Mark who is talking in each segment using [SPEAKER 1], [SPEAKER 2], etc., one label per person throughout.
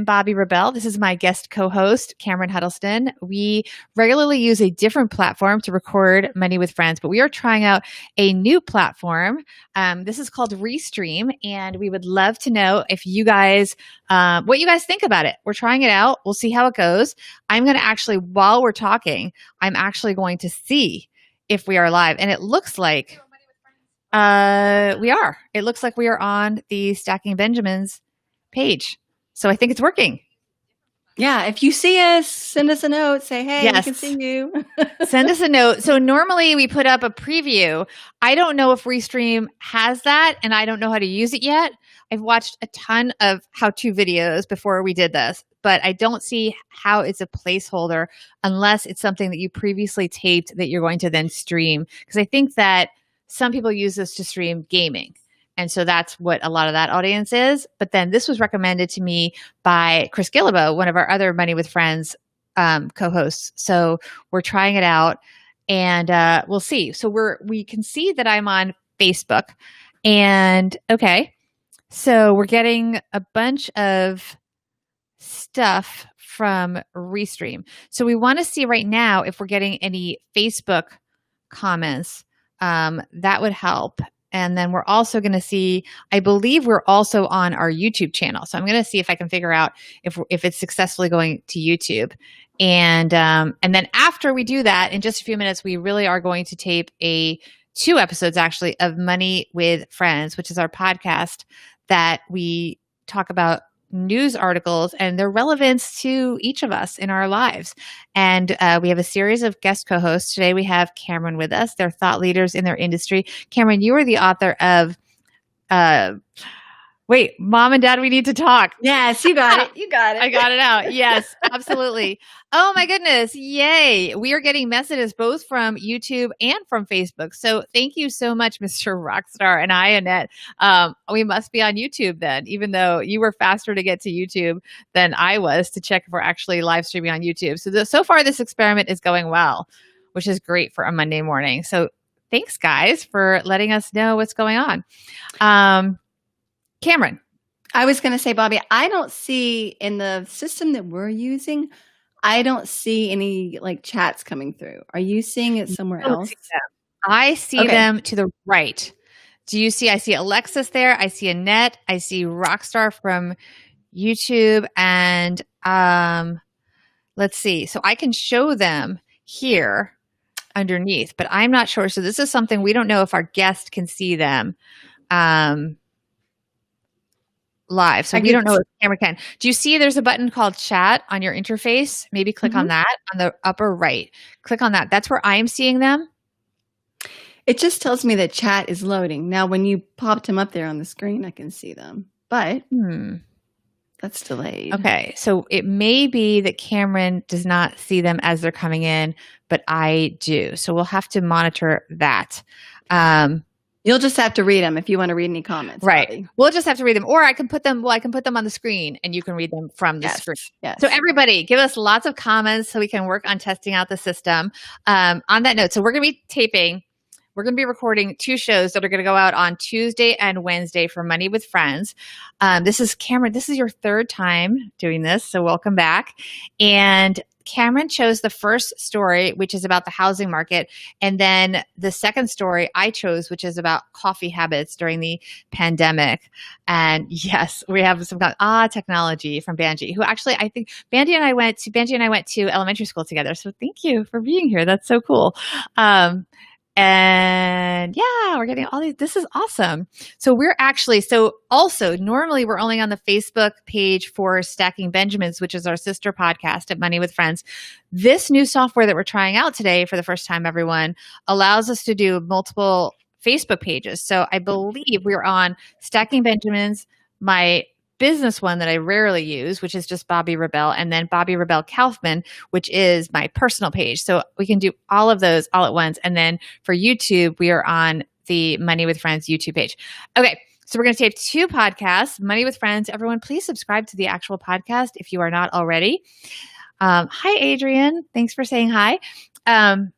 [SPEAKER 1] Bobby Rebell. This is my guest co-host, Cameron Huddleston. We regularly use a different platform to record Money with Friends, but we are trying out a new platform. This is called Restream, and we would love to know if you guys, what you guys think about it. We're trying it out. We'll see how it goes. I'm going to actually, while we're talking, I'm actually going to see if we are live, and it looks like we are. It looks like we are on the Stacking Benjamins page. So I think it's working.
[SPEAKER 2] Yeah. If you see us, send us a note. Say, hey,
[SPEAKER 1] Yes.
[SPEAKER 2] we can see you.
[SPEAKER 1] Send us a note. So normally we put up a preview. I don't know if Restream has that, and I don't know how to use it yet. I've watched a ton of how-to videos before we did this, but I don't see how it's a placeholder unless it's something that you previously taped that you're going to then stream. Because I think that some people use this to stream gaming. And so that's what a lot of that audience is. But then this was recommended to me by Chris Gillibo, one of our other Money with Friends co-hosts. So we're trying it out, and we'll see. So we can see that I'm on Facebook, and okay. So we're getting a bunch of stuff from Restream. So we want to see right now if we're getting any Facebook comments. That would help. And then we're also going to see, I believe we're also on our YouTube channel. So I'm going to see if I can figure out if it's successfully going to YouTube. And then after we do that, in just a few minutes, we really are going to tape 2 episodes actually of Money with Friends, which is our podcast that we talk about news articles and their relevance to each of us in our lives. And we have a series of guest co-hosts. Today we have Cameron with us. They're thought leaders in their industry. Cameron, you are the author of wait, Mom and Dad, we need to talk.
[SPEAKER 2] Yes, you got it. You got it.
[SPEAKER 1] I got it out. Yes, absolutely. Oh my goodness. Yay. We are getting messages both from YouTube and from Facebook. So thank you so much, Mr. Rockstar and Annette. We must be on YouTube then, even though you were faster to get to YouTube than I was to check if we're actually live streaming on YouTube. So far this experiment is going well, which is great for a Monday morning. So thanks guys for letting us know what's going on. Cameron.
[SPEAKER 2] I was going to say, Bobby, I don't see in the system that we're using, I don't see any like chats coming through. Are you seeing it somewhere else?
[SPEAKER 1] I see them to the right. Do you see? I see Alexis there. I see Annette. I see Rockstar from YouTube. And let's see. So I can show them here underneath, but I'm not sure. So this is something we don't know if our guest can see them. Live. So we don't know if the camera can. Do you see there's a button called chat on your interface? Maybe click on that on the upper right. Click on that. That's where I'm seeing them.
[SPEAKER 2] It just tells me that chat is loading. Now, when you popped them up there on the screen, I can see them, but that's delayed. Okay.
[SPEAKER 1] So it may be that Cameron does not see them as they're coming in, but I do. So we'll have to monitor that.
[SPEAKER 2] You'll just have to read them if you want to read any comments.
[SPEAKER 1] Right.
[SPEAKER 2] Bobby.
[SPEAKER 1] We'll just have to read them, or I can put them on the screen and you can read them from the screen.
[SPEAKER 2] Yes.
[SPEAKER 1] So everybody give us lots of comments so we can work on testing out the system. On that note, so we're going to be taping, we're going to be recording 2 shows that are going to go out on Tuesday and Wednesday for Money with Friends. This is Cameron. This is your 3rd time doing this. So welcome back. And Cameron chose the first story, which is about the housing market. And then the second story I chose, which is about coffee habits during the pandemic. And yes, we have some technology from Banji, who actually, I think Banji and I went to elementary school together. So thank you for being here. That's so cool. And yeah, we're getting all these. This is awesome. So also normally we're only on the Facebook page for Stacking Benjamins, which is our sister podcast at Money with Friends. This new software that we're trying out today for the first time, everyone, allows us to do multiple Facebook pages. So I believe we're on Stacking Benjamins, my business one that I rarely use, which is just Bobby Rebell, and then Bobby Rebell Kaufman, which is my personal page. So we can do all of those all at once. And then for YouTube, we are on the Money with Friends YouTube page. Okay. So we're going to tape 2 podcasts, Money with Friends. Everyone, please subscribe to the actual podcast if you are not already. Hi, Adrian. Thanks for saying hi. And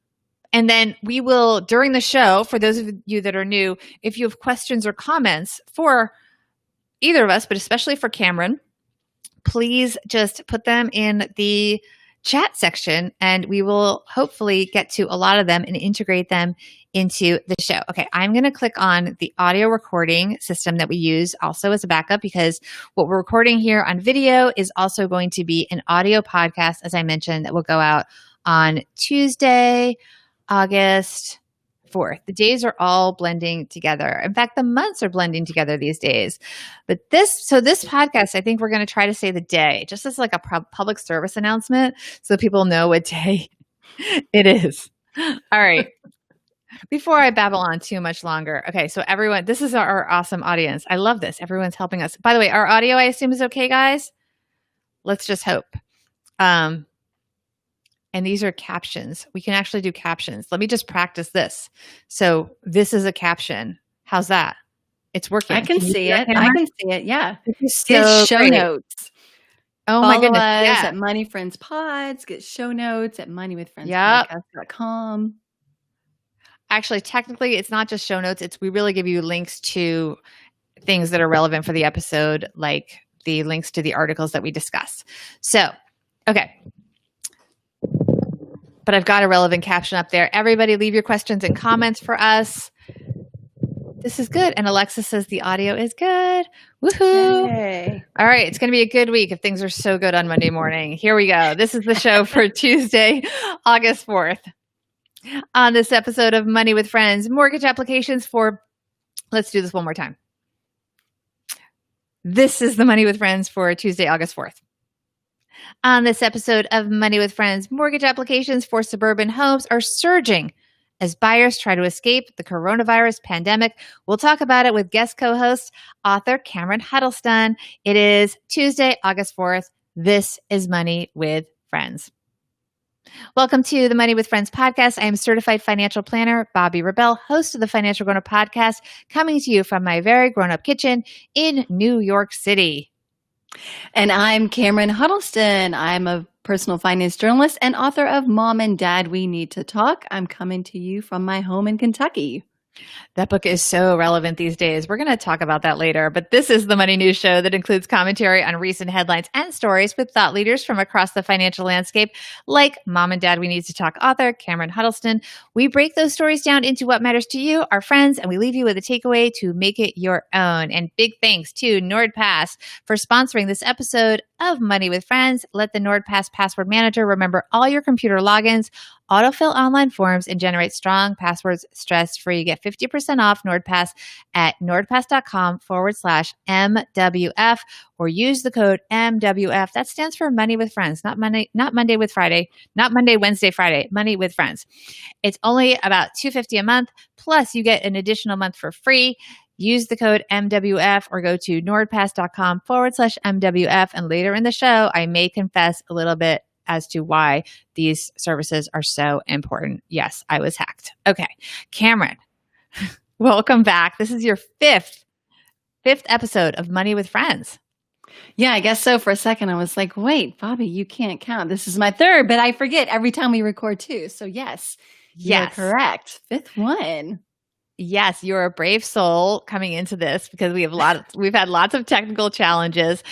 [SPEAKER 1] then we will, during the show, for those of you that are new, if you have questions or comments for either of us, but especially for Cameron, please just put them in the chat section and we will hopefully get to a lot of them and integrate them into the show. Okay, I'm going to click on the audio recording system that we use also as a backup, because what we're recording here on video is also going to be an audio podcast, as I mentioned, that will go out on Tuesday, August 4th. The days are all blending together. In fact, the months are blending together these days. But this podcast, I think we're going to try to say the day, just as like a public service announcement, so people know what day it is. All right. Before I babble on too much longer. Okay. So everyone, this is our awesome audience. I love this. Everyone's helping us. By the way, our audio, I assume, is okay, guys? Let's just hope. And these are captions. We can actually do captions. Let me just practice this. So this is a caption. How's that? It's working.
[SPEAKER 2] I can see it. I can see it. Yeah.
[SPEAKER 1] Get
[SPEAKER 2] show notes.
[SPEAKER 1] Oh my goodness.
[SPEAKER 2] Us at Money Friends Pods. Get show notes at moneywithfriendspodcast.com.
[SPEAKER 1] Actually, technically, it's not just show notes. We really give you links to things that are relevant for the episode, like the links to the articles that we discuss. So, okay. But I've got a relevant caption up there. Everybody leave your questions and comments for us. This is good. And Alexa says the audio is good. Woohoo.
[SPEAKER 2] Hey.
[SPEAKER 1] All right. It's going to be a good week if things are so good on Monday morning. Here we go. This is the show for Tuesday, August 4th. On this episode of Money with Friends, mortgage applications for, let's do this one more time. This is the Money with Friends for Tuesday, August 4th. On this episode of Money with Friends, mortgage applications for suburban homes are surging as buyers try to escape the coronavirus pandemic. We'll talk about it with guest co-host, author Cameron Huddleston. It is Tuesday, August 4th. This is Money with Friends. Welcome to the Money with Friends podcast. I am certified financial planner, Bobbi Rebell, host of the Financial Grown Up podcast, coming to you from my very grown-up kitchen in New York City.
[SPEAKER 2] And I'm Cameron Huddleston. I'm a personal finance journalist and author of Mom and Dad, We Need to Talk. I'm coming to you from my home in Kentucky.
[SPEAKER 1] That book is so relevant these days. We're going to talk about that later, but this is the Money News Show that includes commentary on recent headlines and stories with thought leaders from across the financial landscape, like Mom and Dad, We Need to Talk author Cameron Huddleston. We break those stories down into what matters to you, our friends, and we leave you with a takeaway to make it your own. And big thanks to NordPass for sponsoring this episode of Money with Friends. Let the NordPass password manager remember all your computer logins, autofill online forms, and generate strong passwords stress-free. Get 50% off NordPass at nordpass.com/MWF or use the code MWF. That stands for Money with Friends, not Monday with Friday, not Monday, Wednesday, Friday, Money with Friends. It's only about $250 a month, plus you get an additional month for free. Use the code MWF or go to nordpass.com/MWF. And later in the show, I may confess a little bit as to why these services are so important. Yes, I was hacked. Okay. Cameron, welcome back. This is your fifth episode of Money with Friends.
[SPEAKER 2] Yeah, I guess so. For a second, I was like, wait, Bobbi, you can't count. This is my third, but I forget every time we record too. So yes, you're correct. Fifth one.
[SPEAKER 1] Yes, you're a brave soul coming into this because we've had lots of technical challenges.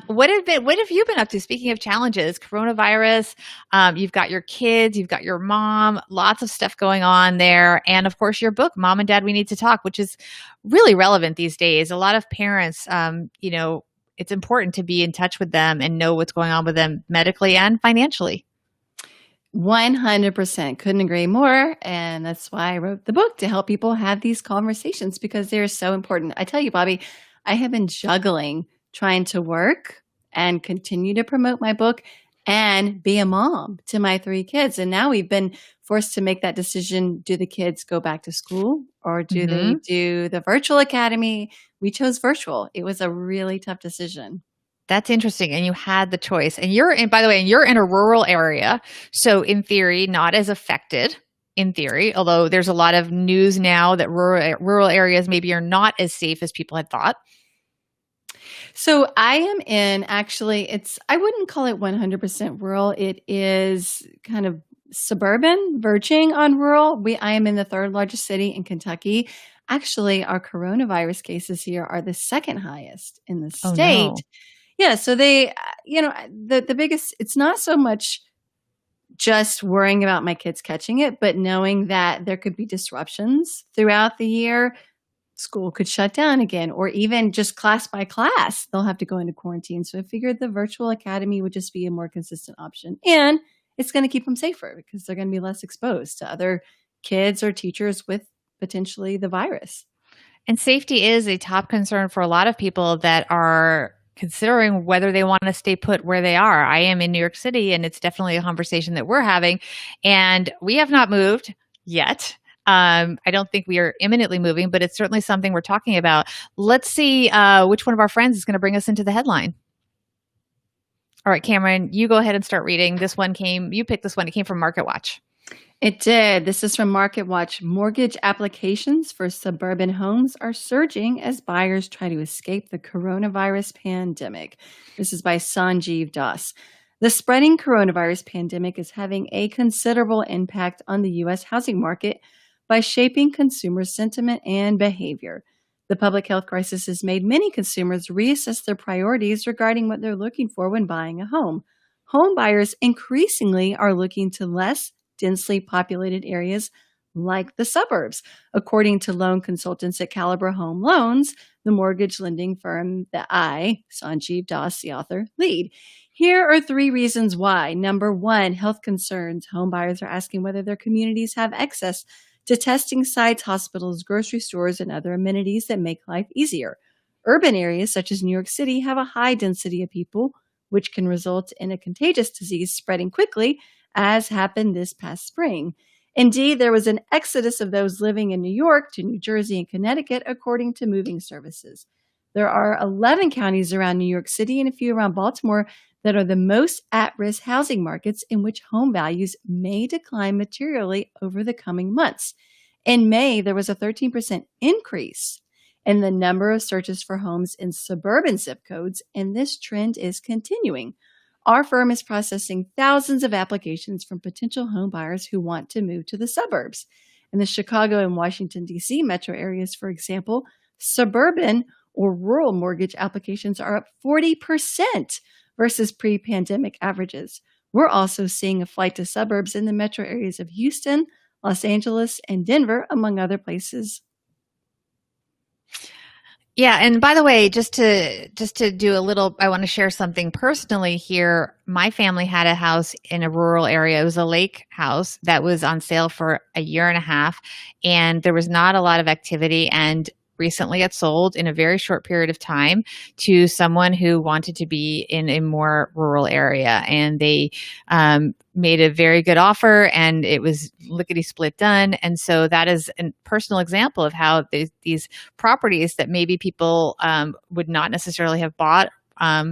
[SPEAKER 1] What have you been up to? Speaking of challenges, coronavirus, you've got your kids, you've got your mom, lots of stuff going on there. And of course, your book, Mom and Dad, We Need to Talk, which is really relevant these days. A lot of parents, it's important to be in touch with them and know what's going on with them medically and financially.
[SPEAKER 2] 100%. Couldn't agree more. And that's why I wrote the book, to help people have these conversations, because they're so important. I tell you, Bobbi, I have been juggling trying to work and continue to promote my book and be a mom to my 3 kids. And now we've been forced to make that decision. Do the kids go back to school or do they do the virtual academy? We chose virtual. It was a really tough decision.
[SPEAKER 1] That's interesting. And you had the choice. And you're in a rural area. So in theory, not as affected in theory, although there's a lot of news now that rural areas maybe are not as safe as people had thought.
[SPEAKER 2] So I am in, actually, I wouldn't call it 100% rural. It is kind of suburban, verging on rural. I am in the 3rd largest city in Kentucky. Actually, our coronavirus cases here are the 2nd highest in the state.
[SPEAKER 1] Oh, no.
[SPEAKER 2] Yeah, so the biggest, it's not so much just worrying about my kids catching it, but knowing that there could be disruptions throughout the year. School could shut down again, or even just class by class, they'll have to go into quarantine. So I figured the virtual academy would just be a more consistent option. And it's going to keep them safer because they're going to be less exposed to other kids or teachers with potentially the virus.
[SPEAKER 1] And safety is a top concern for a lot of people that are considering whether they want to stay put where they are. I am in New York City, and it's definitely a conversation that we're having. And we have not moved yet. I don't think we are imminently moving, but it's certainly something we're talking about. Let's see which one of our friends is going to bring us into the headline. All right, Cameron, you go ahead and start reading. You picked this one. It came from MarketWatch.
[SPEAKER 2] It did. This is from MarketWatch. Mortgage applications for suburban homes are surging as buyers try to escape the coronavirus pandemic. This is by Sanjeev Das. The spreading coronavirus pandemic is having a considerable impact on the U.S. housing market by shaping consumer sentiment and behavior. The public health crisis has made many consumers reassess their priorities regarding what they're looking for when buying a home. Home buyers increasingly are looking to less densely populated areas like the suburbs, according to loan consultants at Caliber Home Loans, the mortgage lending firm that Sanjeev Das, the author, lead. Here are 3 reasons why. Number 1, health concerns. Home buyers are asking whether their communities have access to testing sites, hospitals, grocery stores, and other amenities that make life easier. Urban areas such as New York City have a high density of people, which can result in a contagious disease spreading quickly, as happened this past spring. Indeed, there was an exodus of those living in New York to New Jersey and Connecticut, according to moving services. There are 11 counties around New York City and a few around Baltimore that are the most at-risk housing markets in which home values may decline materially over the coming months. In May, there was a 13% increase in the number of searches for homes in suburban zip codes, and this trend is continuing. Our firm is processing thousands of applications from potential home buyers who want to move to the suburbs. In the Chicago and Washington, D.C. metro areas, for example, suburban or rural mortgage applications are up 40% versus pre-pandemic averages. We're also seeing a flight to suburbs in the metro areas of Houston, Los Angeles, and Denver, among other places.
[SPEAKER 1] Yeah, and by the way, just to do a little, I want to share something personally here. My family had a house in a rural area. It was a lake house that was on sale for a year and a half, and there was not a lot of activity. And recently it sold in a very short period of time to someone who wanted to be in a more rural area. And they made a very good offer, and it was lickety split done. And so that is a personal example of how these properties that maybe people would not necessarily have bought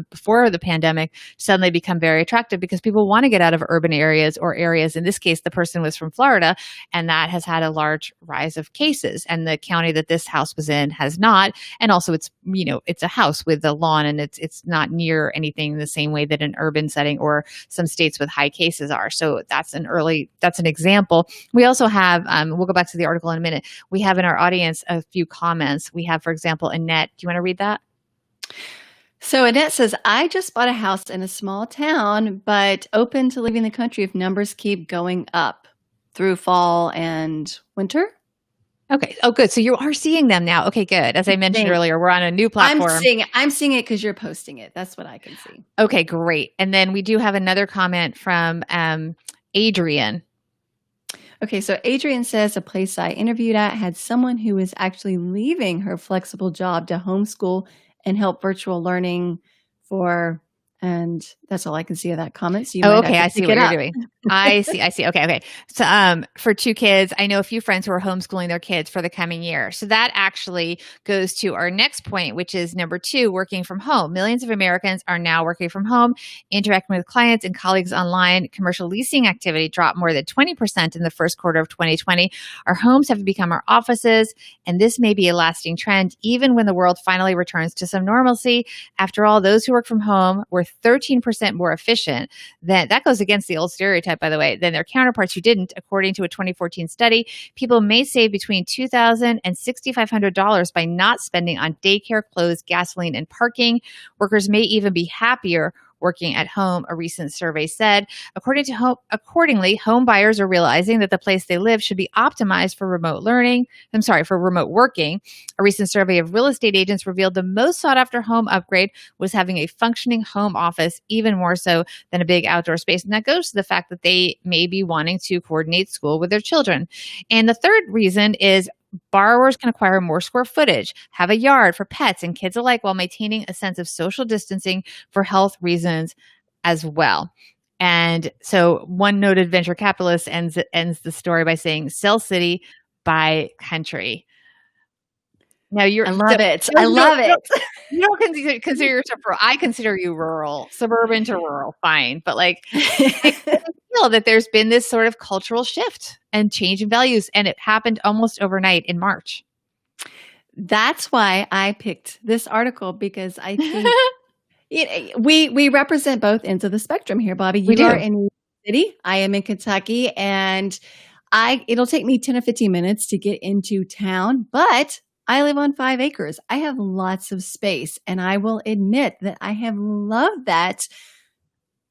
[SPEAKER 1] before the pandemic suddenly become very attractive because people want to get out of urban areas, or areas. In this case, the person was from Florida, and that has had a large rise of cases. And the county that this house was in has not. And also it's a house with a lawn, and it's not near anything the same way that an urban setting or some states with high cases are. So that's an example. We also have, we'll go back to the article in a minute. We have in our audience a few comments. We have, for example, Annette. Do you want to read that?
[SPEAKER 2] So Annette says, I just bought a house in a small town, but open to leaving the country if numbers keep going up through fall and winter.
[SPEAKER 1] Okay. Oh, good. So you are seeing them now. Okay, good. As I mentioned earlier, we're on a new platform.
[SPEAKER 2] I'm seeing it because you're posting it. That's what I can see.
[SPEAKER 1] Okay, great. And then we do have another comment from Adrian.
[SPEAKER 2] Okay, so Adrian says a place I interviewed at had someone who was actually leaving her flexible job to homeschool and help virtual learning for, and that's all I can see of that comment. So
[SPEAKER 1] I see what you're doing. I see. Okay. So, for 2 kids, I know a few friends who are homeschooling their kids for the coming year. So that actually goes to our next point, which is number 2, working from home. Millions of Americans are now working from home, interacting with clients and colleagues online. Commercial leasing activity dropped more than 20% in the first quarter of 2020. Our homes have become our offices, and this may be a lasting trend, even when the world finally returns to some normalcy. After all, those who work from home were 13% more efficient. That goes against the old stereotype, by the way, than their counterparts who didn't. According to a 2014 study, people may save between $2,000 and $6,500 by not spending on daycare, clothes, gasoline, and parking. Workers may even be happier working at home, a recent survey said. Accordingly, home buyers are realizing that the place they live should be optimized for for remote working. A recent survey of real estate agents revealed the most sought after home upgrade was having a functioning home office, even more so than a big outdoor space. And that goes to the fact that they may be wanting to coordinate school with their children. And the third reason is borrowers can acquire more square footage, have a yard for pets and kids alike, while maintaining a sense of social distancing for health reasons as well. And so one noted venture capitalist ends the story by saying, "Sell city, buy country." Now
[SPEAKER 2] I love it. I love it.
[SPEAKER 1] You don't consider yourself rural. I consider you rural, suburban to rural, fine. But like, I feel that there's been this sort of cultural shift and change in values, and it happened almost overnight in March.
[SPEAKER 2] That's why I picked this article, because I think we represent both ends of the spectrum here, Bobby. You are in New York City. I am in Kentucky, and it'll take me 10 or 15 minutes to get into town, but I live on 5 acres. I have lots of space, and I will admit that I have loved that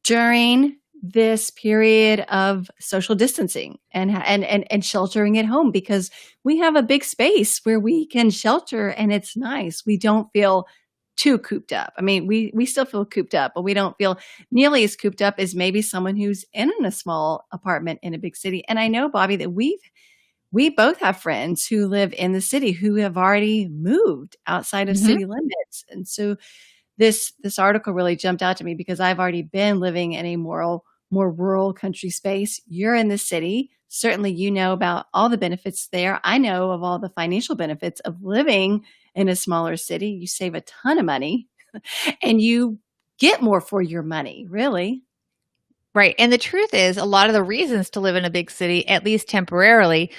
[SPEAKER 2] during this period of social distancing and sheltering at home, because we have a big space where we can shelter, and it's nice. We don't feel too cooped up. I mean, we still feel cooped up, but we don't feel nearly as cooped up as maybe someone who's in a small apartment in a big city. And I know, Bobby, that we both have friends who live in the city who have already moved outside of city limits. And so this article really jumped out to me, because I've already been living in a more rural country space. You're in the city. Certainly you know about all the benefits there. I know of all the financial benefits of living in a smaller city. You save a ton of money and you get more for your money, really.
[SPEAKER 1] Right. And the truth is, a lot of the reasons to live in a big city, at least temporarily,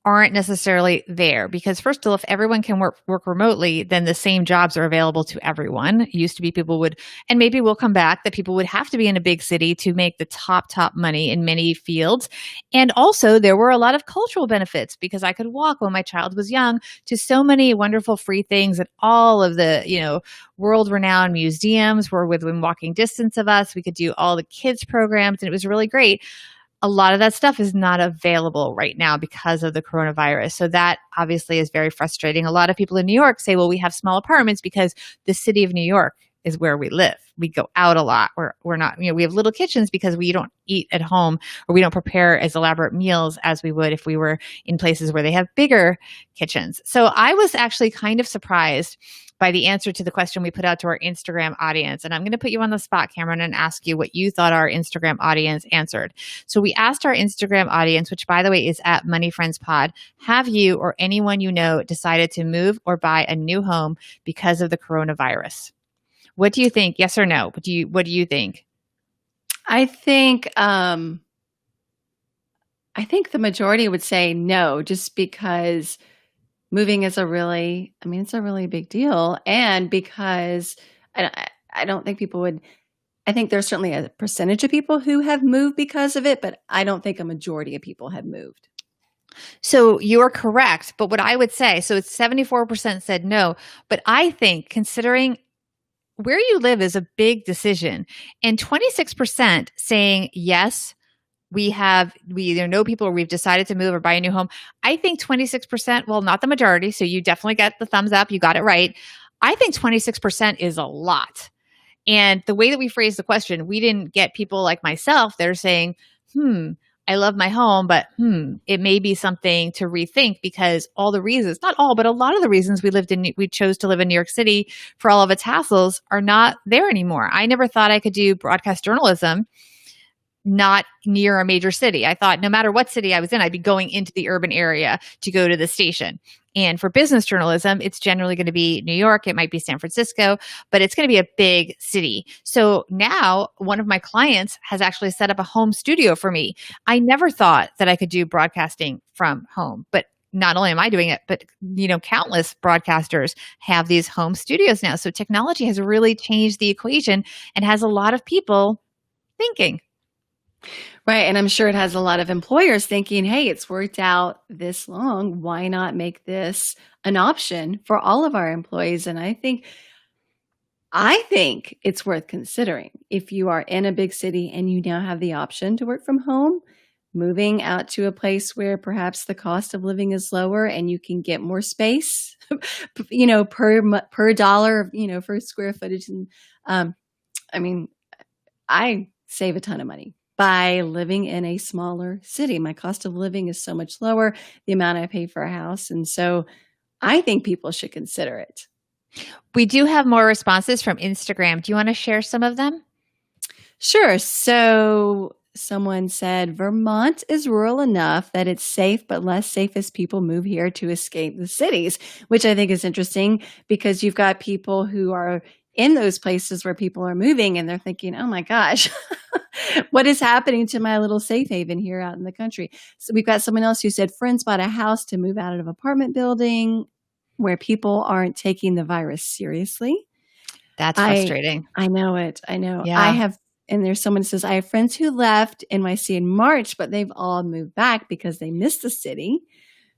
[SPEAKER 1] aren't necessarily there, because first of all, if everyone can work remotely, then the same jobs are available to everyone. It used to be people would, and maybe we'll come back, that people would have to be in a big city to make the top money in many fields. And also there were a lot of cultural benefits, because I could walk when my child was young to so many wonderful free things, and all of the, world-renowned museums were within walking distance of us. We could do all the kids programs, and it was really great. A lot of that stuff is not available right now because of the coronavirus. So that obviously is very frustrating. A lot of people in New York say, well, we have small apartments because the city of New York is where we live. We go out a lot. We're not, we have little kitchens because we don't eat at home, or we don't prepare as elaborate meals as we would if we were in places where they have bigger kitchens. So I was actually kind of surprised by the answer to the question we put out to our Instagram audience. And I'm going to put you on the spot, Cameron, and ask you what you thought our Instagram audience answered. So we asked our Instagram audience, which by the way is at Money Friends Pod, have you or anyone you know decided to move or buy a new home because of the coronavirus? What do you think? Yes or no? What do you think?
[SPEAKER 2] I think the majority would say no, just because moving is it's a really big deal. And because I don't think people would, I think there's certainly a percentage of people who have moved because of it, but I don't think a majority of people have moved.
[SPEAKER 1] So you're correct. But what I would say, so it's 74% said no, but I think considering where you live is a big decision, and 26% saying yes, we either know people or we've decided to move or buy a new home. I think 26%, well, not the majority. So you definitely got the thumbs up. You got it right. I think 26% is a lot. And the way that we phrased the question, we didn't get people like myself that are saying, I love my home, but it may be something to rethink, because all the reasons, not all, but a lot of the reasons we chose to live in New York City for all of its hassles are not there anymore. I never thought I could do broadcast journalism not near a major city. I thought no matter what city I was in, I'd be going into the urban area to go to the station. And for business journalism, it's generally going to be New York. It might be San Francisco, but it's going to be a big city. So now one of my clients has actually set up a home studio for me. I never thought that I could do broadcasting from home, but not only am I doing it, but countless broadcasters have these home studios now. So technology has really changed the equation and has a lot of people thinking.
[SPEAKER 2] Right. And I'm sure it has a lot of employers thinking, hey, it's worked out this long. Why not make this an option for all of our employees? And I think it's worth considering if you are in a big city and you now have the option to work from home, moving out to a place where perhaps the cost of living is lower and you can get more space, per dollar, for square footage. And I mean, I save a ton of money by living in a smaller city. My cost of living is so much lower, the amount I pay for a house. And so I think people should consider it.
[SPEAKER 1] We do have more responses from Instagram. Do you want to share some of them?
[SPEAKER 2] Sure. So someone said, Vermont is rural enough that it's safe, but less safe as people move here to escape the cities, which I think is interesting because you've got people who are in those places where people are moving and they're thinking, oh my gosh, what is happening to my little safe haven here out in the country? So we've got someone else who said friends bought a house to move out of an apartment building where people aren't taking the virus seriously.
[SPEAKER 1] That's frustrating.
[SPEAKER 2] I know it. I know.
[SPEAKER 1] Yeah.
[SPEAKER 2] And there's someone who says, I have friends who left NYC in March, but they've all moved back because they missed the city.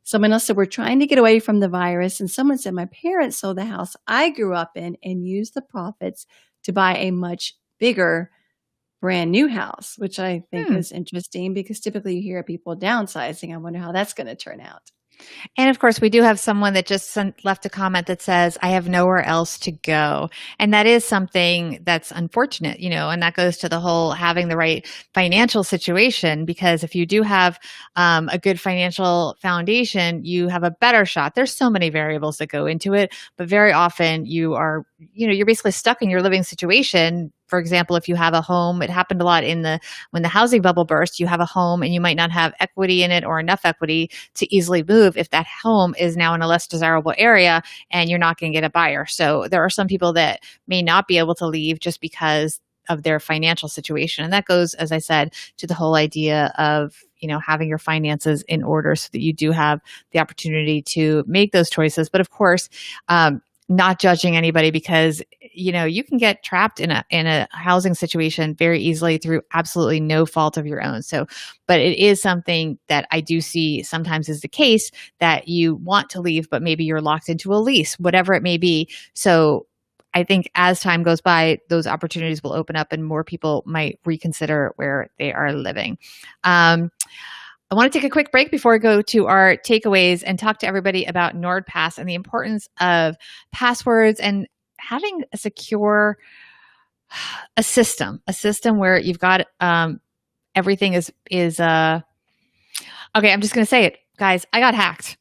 [SPEAKER 2] Someone else said, we're trying to get away from the virus. And someone said, my parents sold the house I grew up in and used the profits to buy a much bigger brand new house, which I think is interesting because typically you hear people downsizing. I wonder how that's going to turn out.
[SPEAKER 1] And of course, we do have someone that just left a comment that says, I have nowhere else to go. And that is something that's unfortunate, and that goes to the whole having the right financial situation, because if you do have a good financial foundation, you have a better shot. There's so many variables that go into it, but very often you're basically stuck in your living situation. For example, if you have a home, it happened a lot when the housing bubble burst, you have a home and you might not have equity in it or enough equity to easily move if that home is now in a less desirable area and you're not going to get a buyer. So there are some people that may not be able to leave just because of their financial situation. And that goes, as I said, to the whole idea of, having your finances in order so that you do have the opportunity to make those choices. But of course, not judging anybody because, you can get trapped in a housing situation very easily through absolutely no fault of your own. So, but it is something that I do see sometimes is the case that you want to leave, but maybe you're locked into a lease, whatever it may be. So I think as time goes by, those opportunities will open up and more people might reconsider where they are living. I want to take a quick break before we go to our takeaways and talk to everybody about NordPass and the importance of passwords and having a secure system where you've got everything is okay. I'm just going to say it, guys. I got hacked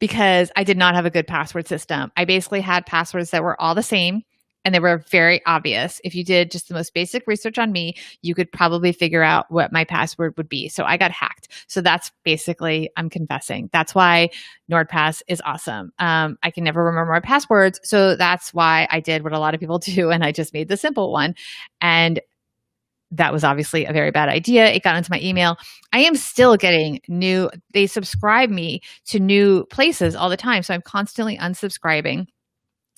[SPEAKER 1] because I did not have a good password system. I basically had passwords that were all the same. And they were very obvious. If you did just the most basic research on me, you could probably figure out what my password would be. So I got hacked. So that's basically, I'm confessing. That's why NordPass is awesome. I can never remember my passwords. So that's why I did what a lot of people do. And I just made the simple one. And that was obviously a very bad idea. It got into my email. I am still getting they subscribe me to new places all the time. So I'm constantly unsubscribing.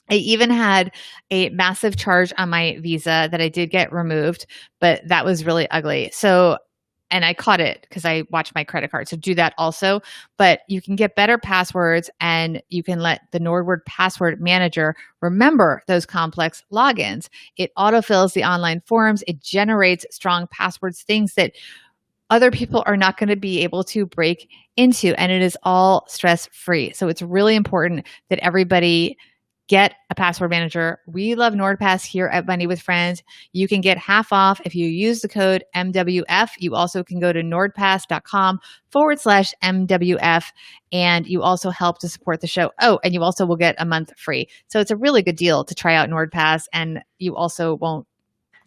[SPEAKER 1] I even had a massive charge on my Visa that I did get removed, but that was really ugly. So, and I caught it because I watched my credit card. So do that also. But you can get better passwords and you can let the Nordword Password Manager remember those complex logins. It autofills the online forms. It generates strong passwords, things that other people are not going to be able to break into. And it is all stress-free. So it's really important that everybody get a password manager. We love NordPass here at Money with Friends. You can get half off if you use the code MWF. You also can go to nordpass.com/MWF. And you also help to support the show. Oh, and you also will get a month free. So it's a really good deal to try out NordPass. And you also won't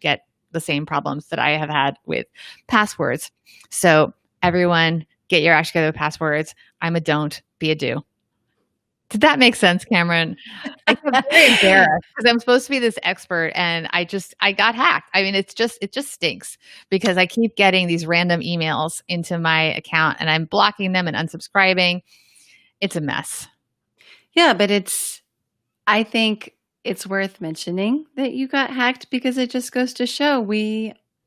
[SPEAKER 1] get the same problems that I have had with passwords. So everyone, get your act together with passwords. I'm a don't, be a do. Did that make sense, Cameron? I feel very embarrassed because I'm supposed to be this expert and I got hacked. I mean, it just stinks because I keep getting these random emails into my account and I'm blocking them and unsubscribing. It's a mess.
[SPEAKER 2] Yeah, but I think it's worth mentioning that you got hacked because it just goes to show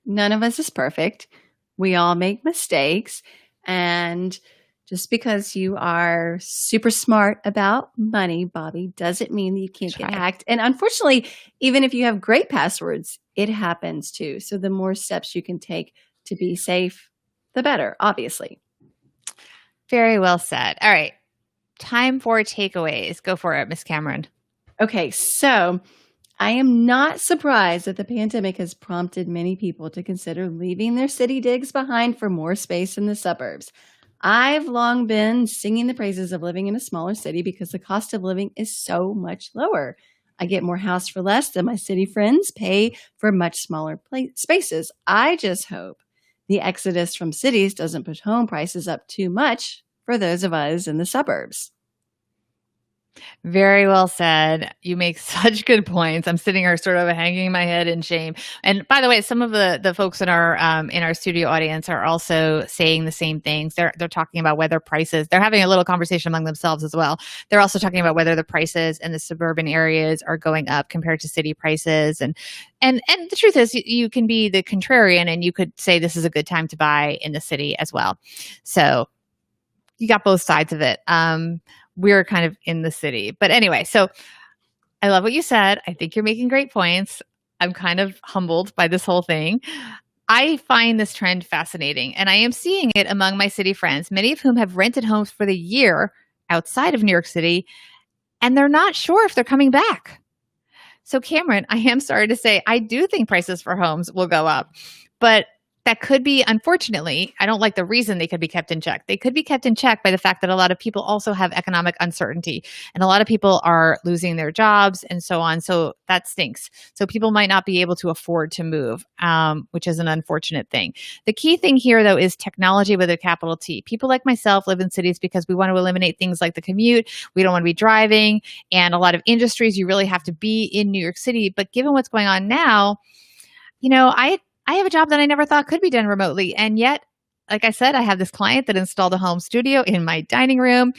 [SPEAKER 2] none of us is perfect. We all make mistakes. And just because you are super smart about money, Bobby, doesn't mean that you can't get hacked. And unfortunately, even if you have great passwords, it happens too. So the more steps you can take to be safe, the better, obviously.
[SPEAKER 1] Very well said. All right. Time for takeaways. Go for it, Miss Cameron.
[SPEAKER 2] Okay, so I am not surprised that the pandemic has prompted many people to consider leaving their city digs behind for more space in the suburbs. I've long been singing the praises of living in a smaller city because the cost of living is so much lower. I get more house for less than my city friends pay for much smaller spaces. I just hope the exodus from cities doesn't push home prices up too much for those of us in the suburbs.
[SPEAKER 1] Very well said. You make such good points. I'm sitting here sort of hanging my head in shame. And by the way, some of the folks in our studio audience are also saying the same things. They're talking about whether prices. They're having a little conversation among themselves as well. They're also talking about whether the prices in the suburban areas are going up compared to city prices. And the truth is, you can be the contrarian, and you could say this is a good time to buy in the city as well. So you got both sides of it. We're kind of in the city. But anyway, so I love what you said. I think you're making great points. I'm kind of humbled by this whole thing. I find this trend fascinating, and I am seeing it among my city friends, many of whom have rented homes for the year outside of New York City, and they're not sure if they're coming back. So, Cameron, I am sorry to say, I do think prices for homes will go up, but that could be, unfortunately, I don't like the reason they could be kept in check. They could be kept in check by the fact that a lot of people also have economic uncertainty and a lot of people are losing their jobs and so on. So that stinks. So people might not be able to afford to move, which is an unfortunate thing. The key thing here, though, is technology with a capital T. People like myself live in cities because we want to eliminate things like the commute. We don't want to be driving. And a lot of industries, you really have to be in New York City. But given what's going on now, I have a job that I never thought could be done remotely. And yet, like I said, I have this client that installed a home studio in my dining room.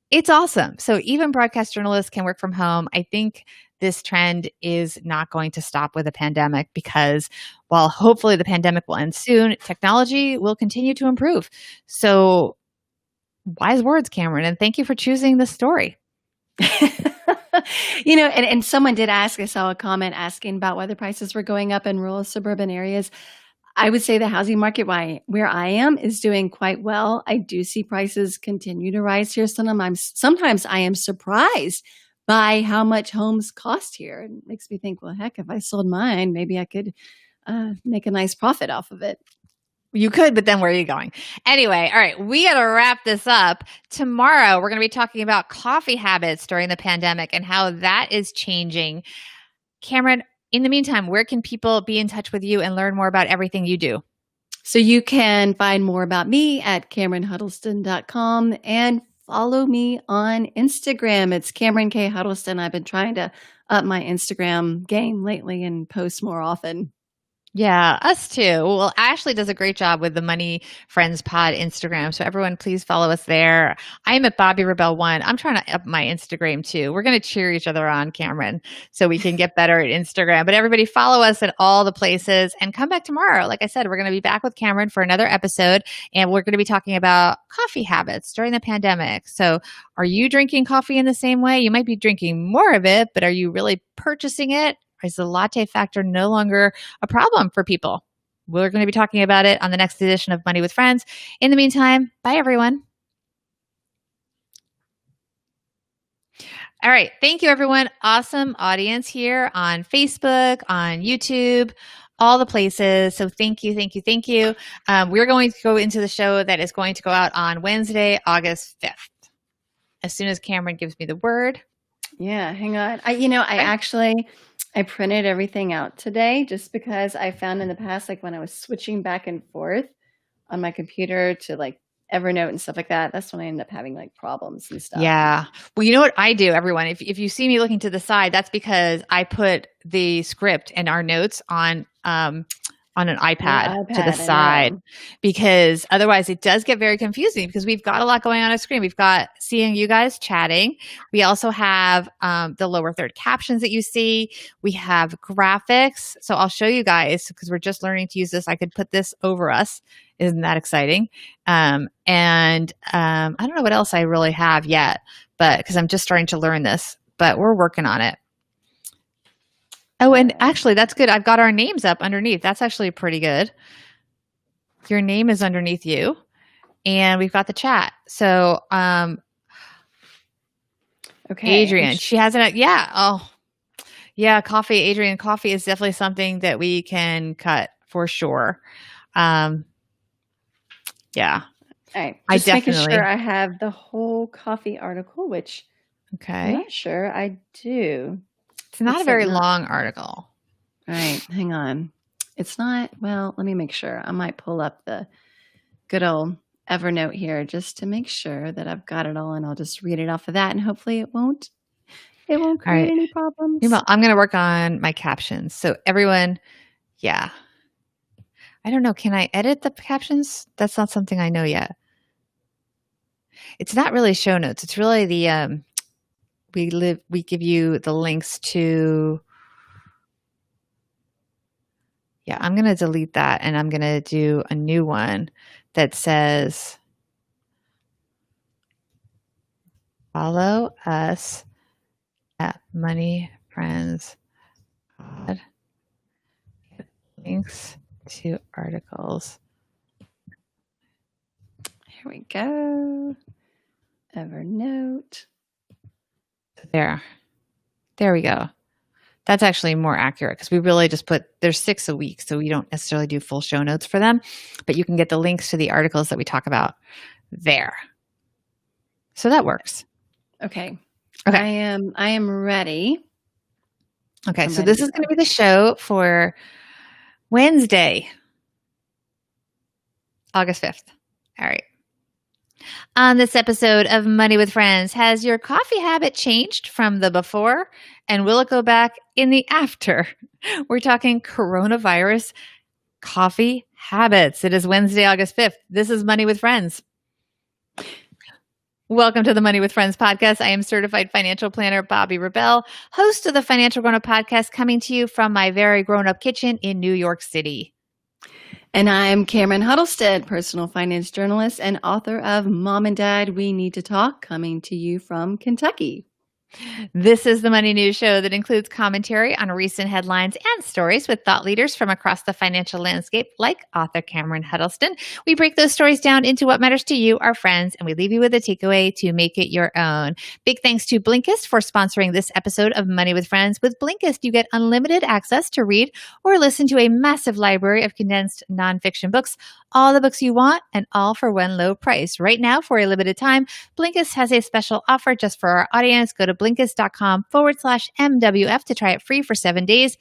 [SPEAKER 1] It's awesome. So even broadcast journalists can work from home. I think this trend is not going to stop with a pandemic because while hopefully the pandemic will end soon, technology will continue to improve. So wise words, Cameron. And thank you for choosing this story.
[SPEAKER 2] And someone did ask, I saw a comment asking about whether prices were going up in rural suburban areas. I would say the housing market where I am is doing quite well. I do see prices continue to rise here. Sometimes I am surprised by how much homes cost here. It makes me think, well, heck, if I sold mine, maybe I could make a nice profit off of it.
[SPEAKER 1] You could, but then where are you going? Anyway, all right, we got to wrap this up. Tomorrow, we're going to be talking about coffee habits during the pandemic and how that is changing. Cameron, in the meantime, where can people be in touch with you and learn more about everything you do?
[SPEAKER 2] So you can find more about me at CameronHuddleston.com and follow me on Instagram. It's Cameron K. Huddleston. I've been trying to up my Instagram game lately and post more often.
[SPEAKER 1] Yeah, us too. Well, Ashley does a great job with the Money Friends Pod Instagram. So everyone, please follow us there. I'm at Bobby Rebel 1. I'm trying to up my Instagram too. We're going to cheer each other on, Cameron, so we can get better at Instagram. But everybody follow us at all the places and come back tomorrow. Like I said, we're going to be back with Cameron for another episode, and we're going to be talking about coffee habits during the pandemic. So are you drinking coffee in the same way? You might be drinking more of it, but are you really purchasing it? Is the latte factor no longer a problem for people? We're going to be talking about it on the next edition of Money with Friends. In the meantime, bye everyone. All right. Thank you, everyone. Awesome audience here on Facebook, on YouTube, all the places. So thank you, thank you, thank you. We're going to go into the show that is going to go out on Wednesday, August 5th. As soon as Cameron gives me the word.
[SPEAKER 2] Yeah, hang on. I printed everything out today just because I found in the past, like when I was switching back and forth on my computer to like Evernote and stuff like that, that's when I end up having like problems and stuff.
[SPEAKER 1] Yeah. Well, you know what I do, everyone? If you see me looking to the side, that's because I put the script and our notes on an iPad to the
[SPEAKER 2] iPad, I
[SPEAKER 1] side,
[SPEAKER 2] know.
[SPEAKER 1] because otherwise it does get very confusing because we've got a lot going on a screen. We've got seeing you guys chatting. We also have the lower third captions that you see. We have graphics. So I'll show you guys because we're just learning to use this. I could put this over us. Isn't that exciting? I don't know what else I really have yet, but because I'm just starting to learn this, but we're working on it. Oh, and actually, that's good. I've got our names up underneath. That's actually pretty good. Your name is underneath you, and we've got the chat. So,
[SPEAKER 2] Okay.
[SPEAKER 1] Adrian, she has it. Yeah. Oh, yeah. Coffee, Adrian. Coffee is definitely something that we can cut for sure. Yeah.
[SPEAKER 2] All right.
[SPEAKER 1] I
[SPEAKER 2] Just making
[SPEAKER 1] definitely.
[SPEAKER 2] sure I have the whole coffee article, which I'm
[SPEAKER 1] Okay.
[SPEAKER 2] not sure I do.
[SPEAKER 1] It's not
[SPEAKER 2] Looks
[SPEAKER 1] a very
[SPEAKER 2] like not.
[SPEAKER 1] long article.
[SPEAKER 2] All right. Hang on. It's not. Well, let me make sure. I might pull up the good old Evernote here just to make sure that I've got it all, and I'll just read it off of that, and hopefully it won't create
[SPEAKER 1] right.
[SPEAKER 2] any problems.
[SPEAKER 1] Meanwhile, I'm going to work on my captions. So everyone, yeah. I don't know. Can I edit the captions? That's not something I know yet. It's not really show notes. It's really the we give you the links to. Yeah, I'm going to delete that, and I'm going to do a new one that says follow us at Money Friends Pod. Links to articles.
[SPEAKER 2] Here we go. Evernote.
[SPEAKER 1] There we go. That's actually more accurate because we really just put, there's 6 a week, so we don't necessarily do full show notes for them, but you can get the links to the articles that we talk about there. So that works.
[SPEAKER 2] Okay.
[SPEAKER 1] Okay.
[SPEAKER 2] I am ready.
[SPEAKER 1] Okay, so this is going to be the show for Wednesday, August 5th. All right. On this episode of Money with Friends, has your coffee habit changed from the before? And will it go back in the after? We're talking coronavirus coffee habits. It is Wednesday, August 5th. This is Money with Friends. Welcome to the Money with Friends podcast. I am certified financial planner Bobbi Rebell, host of the Financial Grown Up podcast, coming to you from my very grown up kitchen in New York City.
[SPEAKER 2] And I'm Cameron Huddleston, personal finance journalist and author of Mom and Dad, We Need to Talk, coming to you from Kentucky.
[SPEAKER 1] This is the Money News Show that includes commentary on recent headlines and stories with thought leaders from across the financial landscape, like author Cameron Huddleston. We break those stories down into what matters to you, our friends, and we leave you with a takeaway to make it your own. Big thanks to Blinkist for sponsoring this episode of Money with Friends. With Blinkist, you get unlimited access to read or listen to a massive library of condensed nonfiction books, all the books you want, and all for one low price. Right now, for a limited time, Blinkist has a special offer just for our audience. Go to Blinkist.com/MWF to try it free for 7 days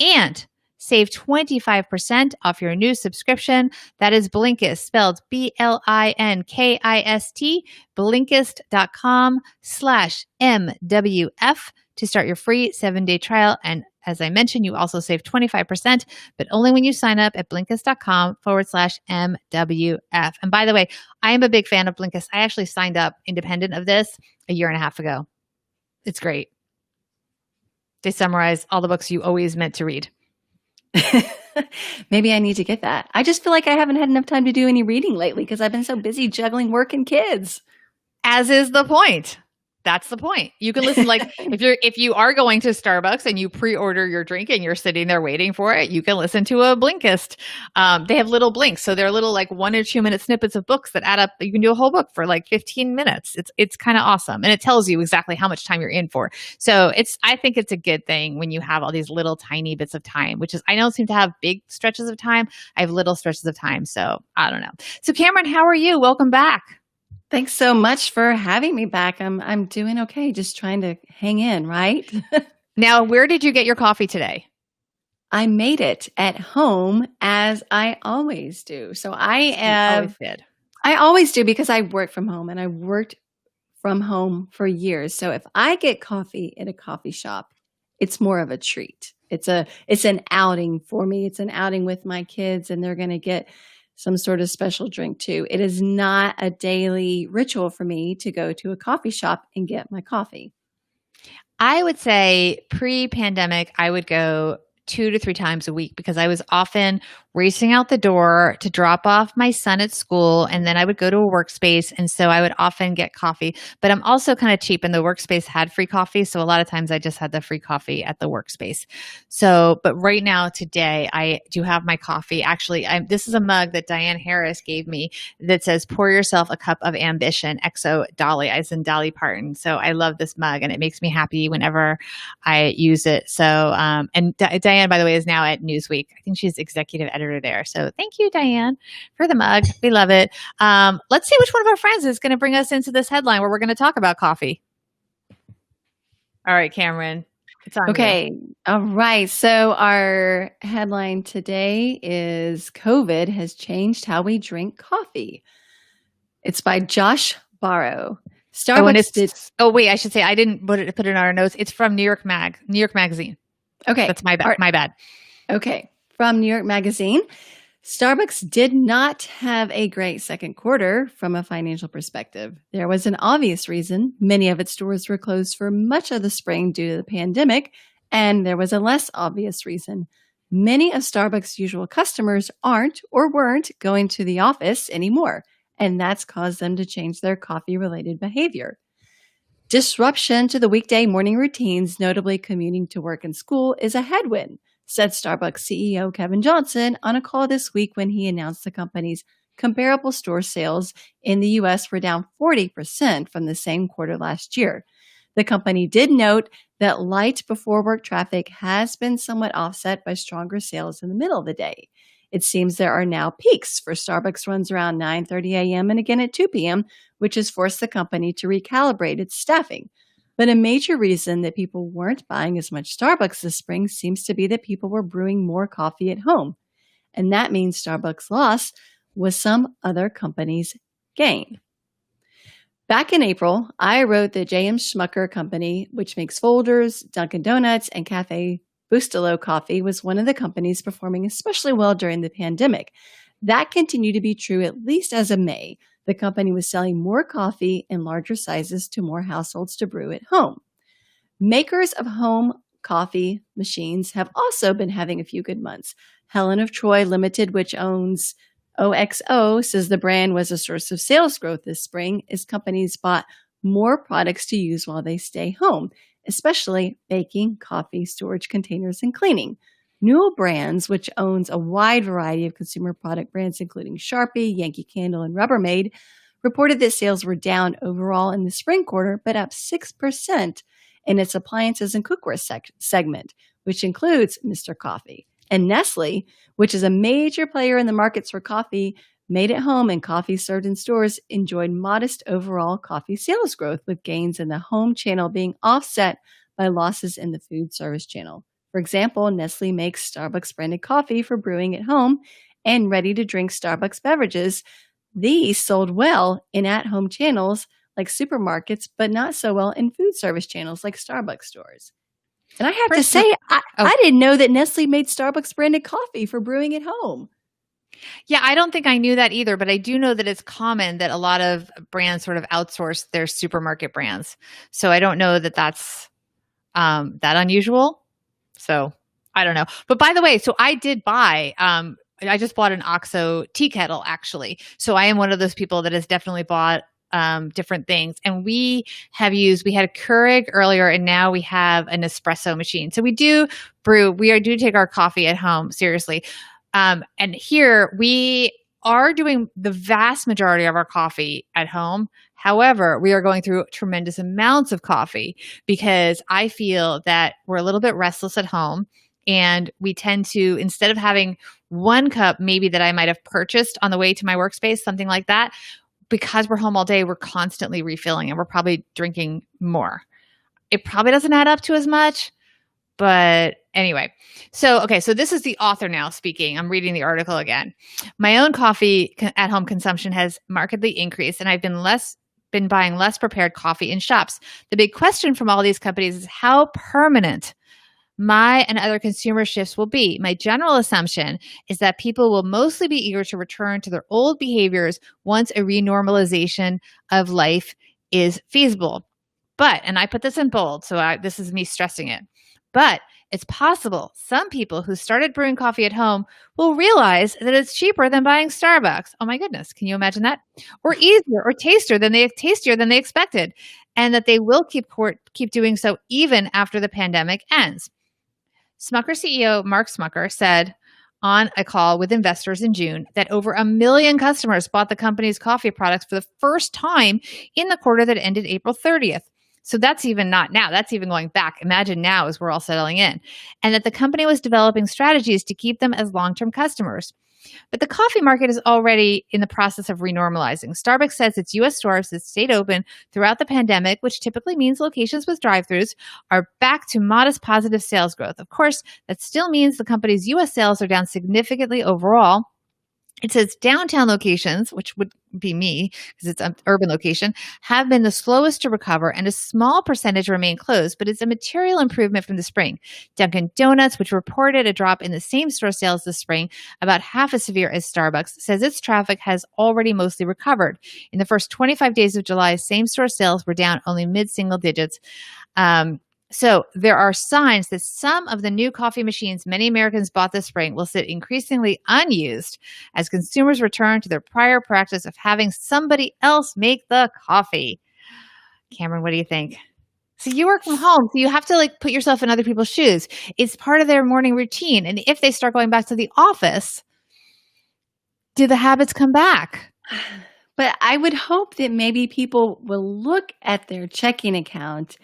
[SPEAKER 1] and save 25% off your new subscription. That is Blinkist, spelled BLINKIST, Blinkist.com/MWF to start your free 7-day trial. And as I mentioned, you also save 25%, but only when you sign up at Blinkist.com/MWF. And by the way, I am a big fan of Blinkist. I actually signed up independent of this a year and a half ago. It's great. They summarize all the books you always meant to read.
[SPEAKER 2] Maybe I need to get that. I just feel like I haven't had enough time to do any reading lately because I've been so busy juggling work and kids.
[SPEAKER 1] As is the point. That's the point. You can listen, like if you are going to Starbucks and you pre-order your drink and you're sitting there waiting for it, you can listen to a Blinkist. They have little blinks, so they're little like 1 or 2 minute snippets of books that add up. You can do a whole book for like 15 minutes. It's kind of awesome, and it tells you exactly how much time you're in for. So I think it's a good thing when you have all these little tiny bits of time, which is I don't seem to have big stretches of time. I have little stretches of time, so I don't know. So Cameron, how are you? Welcome back.
[SPEAKER 2] Thanks so much for having me back. I'm doing okay, just trying to hang in, right?
[SPEAKER 1] Now, where did you get your coffee today?
[SPEAKER 2] I made it at home as I always do. So I have
[SPEAKER 1] always did.
[SPEAKER 2] I always do because I work from home and I worked from home for years. So if I get coffee at a coffee shop, it's more of a treat. It's an outing for me. It's an outing with my kids and they're going to get some sort of special drink too. It is not a daily ritual for me to go to a coffee shop and get my coffee.
[SPEAKER 1] I would say pre-pandemic, I would go 2 to 3 times a week because I was often racing out the door to drop off my son at school. And then I would go to a workspace. And so I would often get coffee, but I'm also kind of cheap and the workspace had free coffee. So a lot of times I just had the free coffee at the workspace. So, but right now today I do have my coffee. Actually, this is a mug that Diane Harris gave me that says, pour yourself a cup of ambition, XO Dolly, as in Dolly Parton. So I love this mug and it makes me happy whenever I use it. So, and Diane, by the way, is now at Newsweek. I think she's executive editor there. So thank you, Diane, for the mug. We love it. Let's see which one of our friends is going to bring us into this headline where we're going to talk about coffee. All right, Cameron, it's on
[SPEAKER 2] Okay.
[SPEAKER 1] you.
[SPEAKER 2] All right. So our headline today is COVID has changed how we drink coffee. It's by Josh Barrow. Starbucks did.
[SPEAKER 1] Oh, wait, I should say I didn't put it in our notes. It's from New York Magazine.
[SPEAKER 2] Okay.
[SPEAKER 1] That's my bad. My bad.
[SPEAKER 2] Okay. From New York Magazine. Starbucks did not have a great second quarter from a financial perspective. There was an obvious reason. Many of its stores were closed for much of the spring due to the pandemic, and there was a less obvious reason. Many of Starbucks' usual customers aren't or weren't going to the office anymore, and that's caused them to change their coffee-related behavior. Disruption to the weekday morning routines, notably commuting to work and school, is a headwind, said Starbucks CEO Kevin Johnson on a call this week when he announced the company's comparable store sales in the U.S. were down 40% from the same quarter last year. The company did note that light before work traffic has been somewhat offset by stronger sales in the middle of the day. It seems there are now peaks for Starbucks runs around 9:30 a.m. and again at 2 p.m., which has forced the company to recalibrate its staffing. But a major reason that people weren't buying as much Starbucks this spring seems to be that people were brewing more coffee at home. And that means Starbucks' loss was some other company's gain. Back in April, I wrote that J.M. Schmucker Company, which makes Folders, Dunkin' Donuts, and Cafe Bustelo coffee, was one of the companies performing especially well during the pandemic. That continued to be true at least as of May. The company was selling more coffee in larger sizes to more households to brew at home. Makers of home coffee machines have also been having a few good months. Helen of Troy Limited, which owns OXO, says the brand was a source of sales growth this spring as companies bought more products to use while they stay home, especially baking, coffee, storage containers, and cleaning. Newell Brands, which owns a wide variety of consumer product brands, including Sharpie, Yankee Candle, and Rubbermaid, reported that sales were down overall in the spring quarter, but up 6% in its appliances and cookware segment, which includes Mr. Coffee. And Nestle, which is a major player in the markets for coffee made at home and coffee served in stores, enjoyed modest overall coffee sales growth, with gains in the home channel being offset by losses in the food service channel. For example, Nestle makes Starbucks branded coffee for brewing at home and ready to drink Starbucks beverages. These sold well in at-home channels like supermarkets, but not so well in food service channels like Starbucks stores. And I have to say, I didn't know that Nestle made Starbucks branded coffee for brewing at home.
[SPEAKER 1] Yeah, I don't think I knew that either, but I do know that it's common that a lot of brands sort of outsource their supermarket brands. So I don't know that that's that unusual. So I don't know. But by the way, so I did buy, I just bought an OXO tea kettle actually. So I am one of those people that has definitely bought different things. And we had a Keurig earlier and now we have an espresso machine. So we do do take our coffee at home seriously. And here we are doing the vast majority of our coffee at home. However, we are going through tremendous amounts of coffee because I feel that we're a little bit restless at home and we tend to, instead of having one cup maybe that I might have purchased on the way to my workspace, something like that, because we're home all day, we're constantly refilling and we're probably drinking more. It probably doesn't add up to as much, but Anyway, so this is the author now speaking. I'm reading the article again. My own coffee at home consumption has markedly increased, and I've been buying less prepared coffee in shops. The big question from all these companies is how permanent my and other consumer shifts will be. My general assumption is that people will mostly be eager to return to their old behaviors once a renormalization of life is feasible. But, and I put this in bold, so this is me stressing it, but it's possible some people who started brewing coffee at home will realize that it's cheaper than buying Starbucks. Oh my goodness, can you imagine that? Or easier or tastier than they expected, and that they will keep doing so even after the pandemic ends. Smucker CEO Mark Smucker said on a call with investors in June that over 1 million customers bought the company's coffee products for the first time in the quarter that ended April 30th. So that's even not now. That's even going back. Imagine now as we're all settling in. And that the company was developing strategies to keep them as long-term customers. But the coffee market is already in the process of renormalizing. Starbucks says its U.S. stores that stayed open throughout the pandemic, which typically means locations with drive-thrus, are back to modest positive sales growth. Of course, that still means the company's U.S. sales are down significantly overall. It says downtown locations, which would be me because it's an urban location, have been the slowest to recover, and a small percentage remain closed, but it's a material improvement from the spring. Dunkin' Donuts, which reported a drop in the same-store sales this spring, about half as severe as Starbucks, says its traffic has already mostly recovered. In the first 25 days of July, same-store sales were down only mid-single digits. So there are signs that some of the new coffee machines many Americans bought this spring will sit increasingly unused as consumers return to their prior practice of having somebody else make the coffee. Cameron, what do you think? So you work from home, so you have to put yourself in other people's shoes. It's part of their morning routine. And if they start going back to the office, do the habits come back?
[SPEAKER 2] But I would hope that maybe people will look at their checking account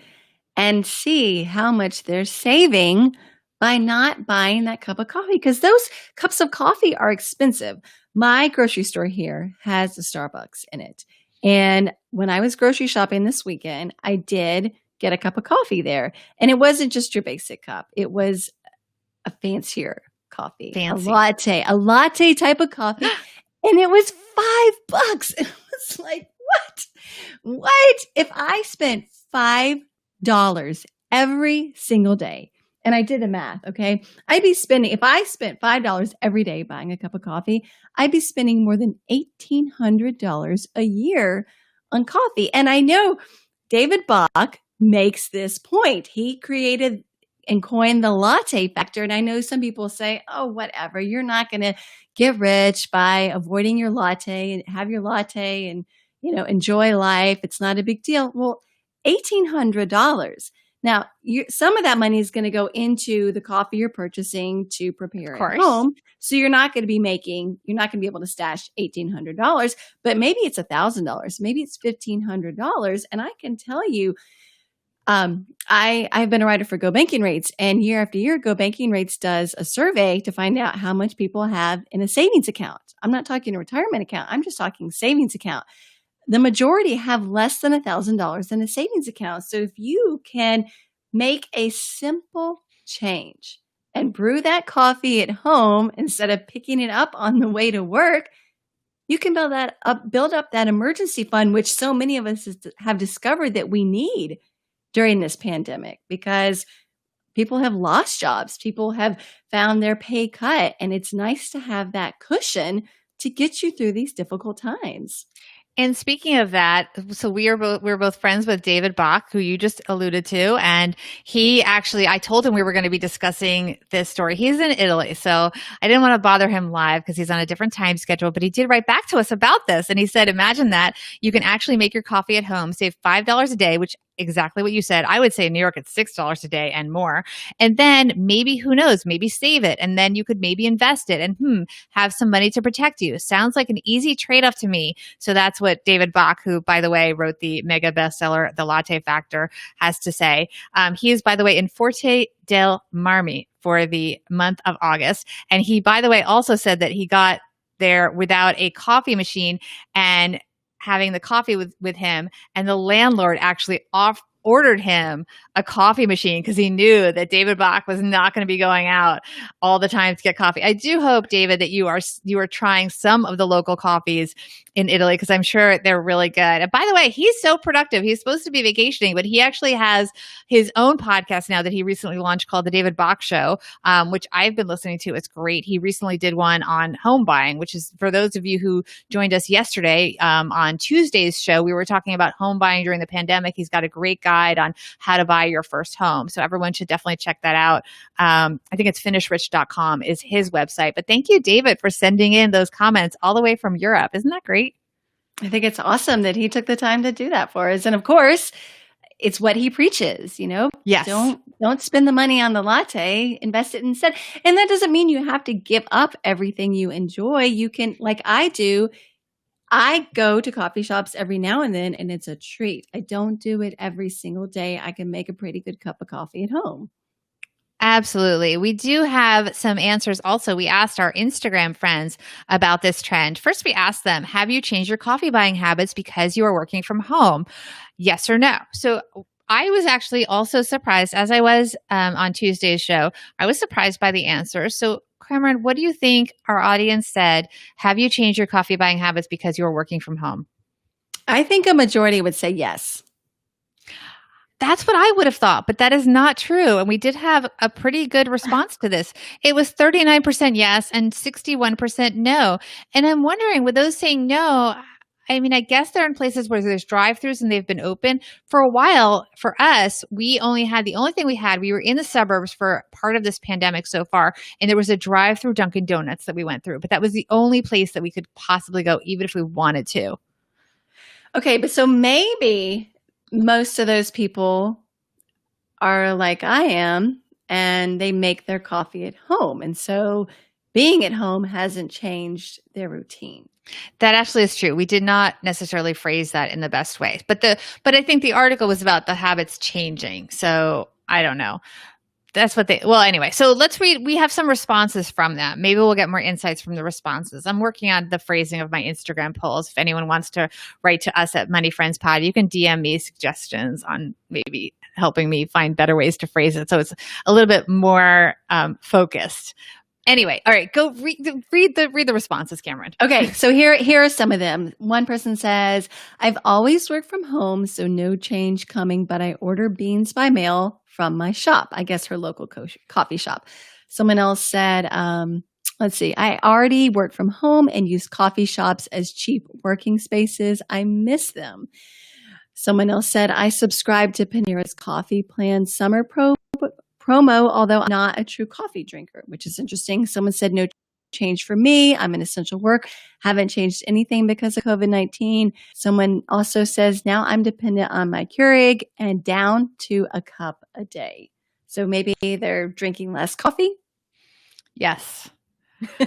[SPEAKER 2] and see how much they're saving by not buying that cup of coffee, because those cups of coffee are expensive. My grocery store here has a Starbucks in it. And when I was grocery shopping this weekend, I did get a cup of coffee there. And it wasn't just your basic cup. It was a fancier coffee,
[SPEAKER 1] Fancy.
[SPEAKER 2] a latte type of coffee. And it was $5. It was like, what? If I spent $5 every single day, and I did the math, okay? If I spent $5 every day buying a cup of coffee, I'd be spending more than $1,800 a year on coffee. And I know David Bach makes this point. He created and coined the latte factor. And I know some people say, oh, whatever, you're not going to get rich by avoiding your latte and have your latte and, enjoy life. It's not a big deal. Well, $1,800. Now, some of that money is going to go into the coffee you're purchasing to prepare at home. So you're not going to be able to stash $1,800, but maybe it's $1,000. Maybe it's $1,500. And I can tell you, I've been a writer for Go Banking Rates, and year after year, Go Banking Rates does a survey to find out how much people have in a savings account. I'm not talking a retirement account. I'm just talking savings account. The majority have less than $1,000 in a savings account. So if you can make a simple change and brew that coffee at home instead of picking it up on the way to work, you can build up that emergency fund, which so many of us have discovered that we need during this pandemic, because people have lost jobs. People have found their pay cut, and it's nice to have that cushion to get you through these difficult times.
[SPEAKER 1] And speaking of that, so we're both friends with David Bach, who you just alluded to, and I told him we were going to be discussing this story. He's in Italy, so I didn't want to bother him live because he's on a different time schedule, but he did write back to us about this, and he said, imagine that you can actually make your coffee at home, save $5 a day, which exactly what you said. I would say in New York, it's $6 a day and more. And then maybe, who knows, maybe save it. And then you could maybe invest it and have some money to protect you. Sounds like an easy trade-off to me. So that's what David Bach, who, by the way, wrote the mega bestseller, The Latte Factor, has to say. He is, by the way, in Forte del Marmi for the month of August. And he, by the way, also said that he got there without a coffee machine and having the coffee with him, and the landlord actually ordered him a coffee machine because he knew that David Bach was not going to be going out all the time to get coffee. I do hope, David, that you are trying some of the local coffees in Italy, because I'm sure they're really good. And by the way, he's so productive. He's supposed to be vacationing, but he actually has his own podcast now that he recently launched called The David Bach Show, which I've been listening to. It's great. He recently did one on home buying, which is for those of you who joined us yesterday on Tuesday's show. We were talking about home buying during the pandemic. He's got a great guide on how to buy your first home. So everyone should definitely check that out. I think it's finishrich.com is his website. But thank you, David, for sending in those comments all the way from Europe. Isn't that great?
[SPEAKER 2] I think it's awesome that he took the time to do that for us. And of course, it's what he preaches,
[SPEAKER 1] Yes.
[SPEAKER 2] Don't spend the money on the latte, invest it instead. And that doesn't mean you have to give up everything you enjoy. You can, like I do, I go to coffee shops every now and then, and it's a treat. I don't do it every single day. I can make a pretty good cup of coffee at home.
[SPEAKER 1] Absolutely. We do have some answers also. We asked our Instagram friends about this trend. First, we asked them, have you changed your coffee buying habits because you are working from home? Yes or no? So I was actually also surprised, as I was on Tuesday's show. I was surprised by the answers. So Cameron, what do you think our audience said? Have you changed your coffee buying habits because you are working from home?
[SPEAKER 2] I think a majority would say yes.
[SPEAKER 1] That's what I would have thought, but that is not true. And we did have a pretty good response to this. It was 39% yes and 61% no. And I'm wondering, with those saying no, I mean, I guess they're in places where there's drive-throughs and they've been open. For a while, for us, the only thing we were in the suburbs for part of this pandemic so far, and there was a drive-through Dunkin' Donuts that we went through. But that was the only place that we could possibly go, even if we wanted to.
[SPEAKER 2] Okay, but so maybe most of those people are like I am, and they make their coffee at home. And so being at home hasn't changed their routine.
[SPEAKER 1] That actually is true. We did not necessarily phrase that in the best way, but I think the article was about the habits changing. So I don't know. That's what anyway, so let's read. We have some responses from them. Maybe we'll get more insights from the responses. I'm working on the phrasing of my Instagram polls. If anyone wants to write to us at Money Friends Pod, you can DM me suggestions on maybe helping me find better ways to phrase it, so it's a little bit more focused. Anyway, all right, go read the responses, Cameron.
[SPEAKER 2] Okay, so here are some of them. One person says, I've always worked from home, so no change coming, but I order beans by mail from my shop, I guess her local coffee shop. Someone else said, let's see, I already work from home and use coffee shops as cheap working spaces. I miss them. Someone else said, I subscribe to Panera's Coffee Plan Summer promo, although I'm not a true coffee drinker, which is interesting. Someone said no change for me. I'm an essential work. Haven't changed anything because of COVID-19. Someone also says now I'm dependent on my Keurig and down to a cup a day. So maybe they're drinking less coffee.
[SPEAKER 1] Yes.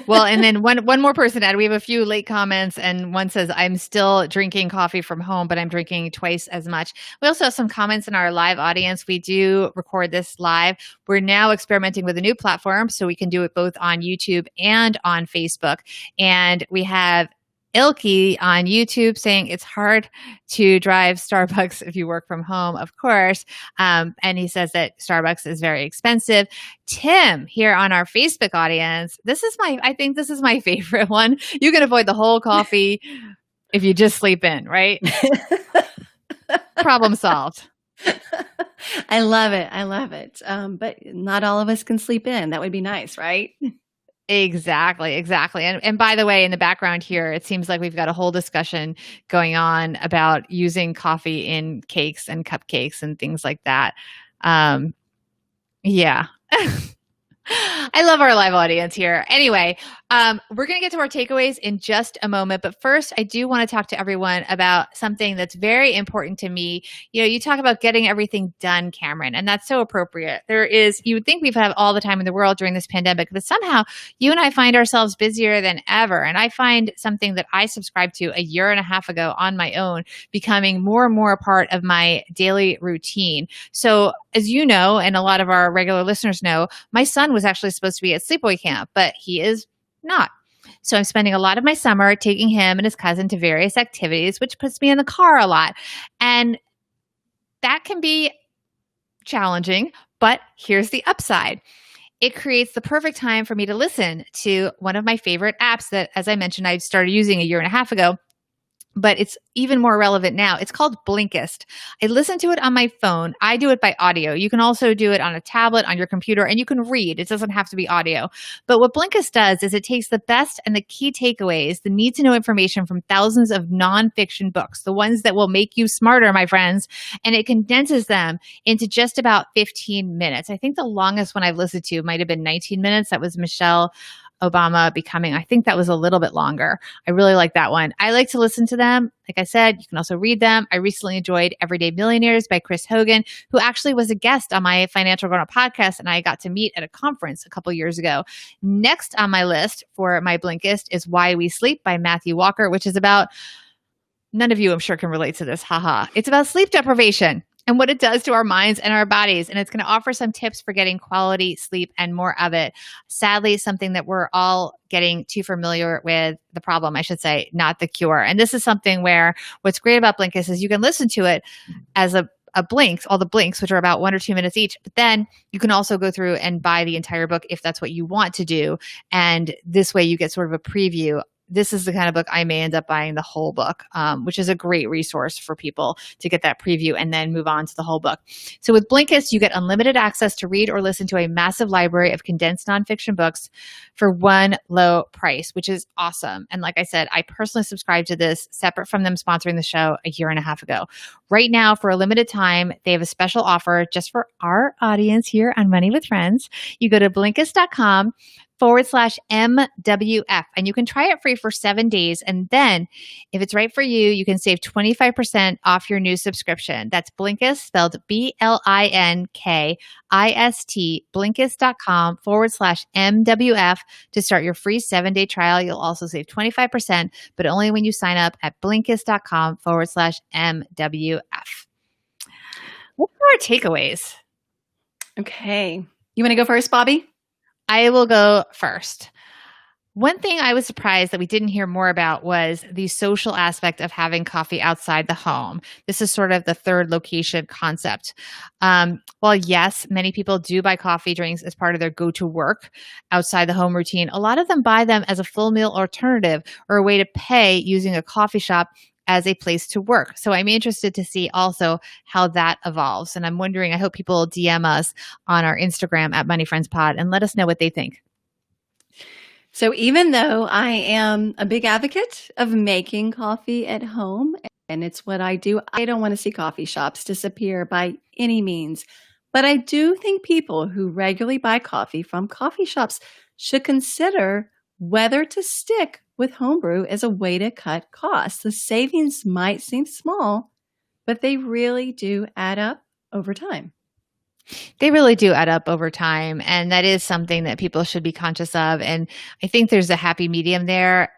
[SPEAKER 1] Well, and then one more person added, we have a few late comments, and one says, I'm still drinking coffee from home, but I'm drinking twice as much. We also have some comments in our live audience. We do record this live. We're now experimenting with a new platform, so we can do it both on YouTube and on Facebook. And we have Ilky on YouTube saying it's hard to drive Starbucks if you work from home, of course. And he says that Starbucks is very expensive. Tim here on our Facebook audience, I think this is my favorite one. You can avoid the whole coffee if you just sleep in, right? Problem solved.
[SPEAKER 2] I love it. But not all of us can sleep in. That would be nice, right?
[SPEAKER 1] Exactly. And by the way, in the background here, it seems like we've got a whole discussion going on about using coffee in cakes and cupcakes and things like that. Yeah. I love our live audience here. Anyway, we're going to get to our takeaways in just a moment. But first, I do want to talk to everyone about something that's very important to me. You know, you talk about getting everything done, Cameron, and that's so appropriate. You would think we've had all the time in the world during this pandemic, but somehow you and I find ourselves busier than ever. And I find something that I subscribed to a year and a half ago on my own becoming more and more a part of my daily routine. So as you know, and a lot of our regular listeners know, my son was actually supposed to be at sleepaway camp, but he is not. So I'm spending a lot of my summer taking him and his cousin to various activities, which puts me in the car a lot. And That can be challenging, but here's the upside. It creates the perfect time for me to listen to one of my favorite apps that, as I mentioned, I started using a year and a half ago, but it's even more relevant now. It's called Blinkist. I listen to it on my phone. I do it by audio. You can also do it on a tablet, on your computer, and you can read. It doesn't have to be audio. But what Blinkist does is it takes the best and the key takeaways, the need to know information from thousands of nonfiction books, the ones that will make you smarter, my friends, and it condenses them into just about 15 minutes. I think the longest one I've listened to might have been 19 minutes. That was Michelle Obama Becoming. I think that was a little bit longer. I really like that one. I like to listen to them. Like I said, you can also read them. I recently enjoyed Everyday Millionaires by Chris Hogan, who actually was a guest on my Financial Grown Up podcast, and I got to meet at a conference a couple years ago. Next on my list for my Blinkist is Why We Sleep by Matthew Walker, which is about, none of you I'm sure can relate to this, haha. It's about sleep deprivation and what it does to our minds and our bodies. And it's going to offer some tips for getting quality sleep and more of it. Sadly, something that we're all getting too familiar with, the problem, I should say, not the cure. And this is something where what's great about Blinkist is you can listen to it as a blinks, all the blinks, which are about 1 or 2 minutes each. But then you can also go through and buy the entire book if that's what you want to do. And this way you get sort of a preview. This is the kind of book I may end up buying the whole book, which is a great resource for people to get that preview and then move on to the whole book. So with Blinkist, you get unlimited access to read or listen to a massive library of condensed nonfiction books for one low price, which is awesome. And like I said, I personally subscribed to this separate from them sponsoring the show a year and a half ago. Right now, for a limited time, they have a special offer just for our audience here on Money with Friends. You go to Blinkist.com/MWF, and you can try it free for 7 days. And then if it's right for you, you can save 25% off your new subscription. That's Blinkist, spelled BLINKIST, Blinkist.com/MWF to start your free 7-day trial. You'll also save 25%, but only when you sign up at Blinkist.com/MWF. What are our takeaways?
[SPEAKER 2] Okay. You want to go first, Bobby?
[SPEAKER 1] I will go first. One thing I was surprised that we didn't hear more about was the social aspect of having coffee outside the home. This is sort of the third location concept. While yes, many people do buy coffee drinks as part of their go-to work outside the home routine, a lot of them buy them as a full meal alternative or a way to pay using a coffee shop as a place to work. So I'm interested to see also how that evolves. And I'm wondering, I hope people DM us on our Instagram at Money Friends Pod and let us know what they think.
[SPEAKER 2] So even though I am a big advocate of making coffee at home, and it's what I do, I don't want to see coffee shops disappear by any means. But I do think people who regularly buy coffee from coffee shops should consider whether to stick with homebrew as a way to cut costs. The savings might seem small, but they really do add up over time.
[SPEAKER 1] They really do add up over time. And that is something that people should be conscious of. And I think there's a happy medium there.